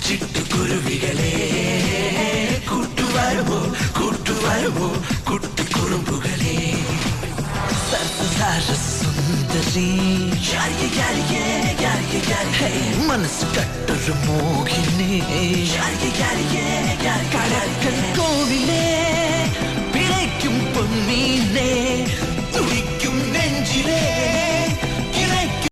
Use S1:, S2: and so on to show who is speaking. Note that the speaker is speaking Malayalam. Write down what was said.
S1: ചിട്ടുകുരുവികളെ കൂട്ടുവരുമോ കുട്ടിക്കുറുമ്പുകളെ സുന്ദരി മനസ്സ് കട്ടൊരു മോഹിനി കടക്കൽ കോവിലേ പിഴയ്ക്കും പൊന്നീനെ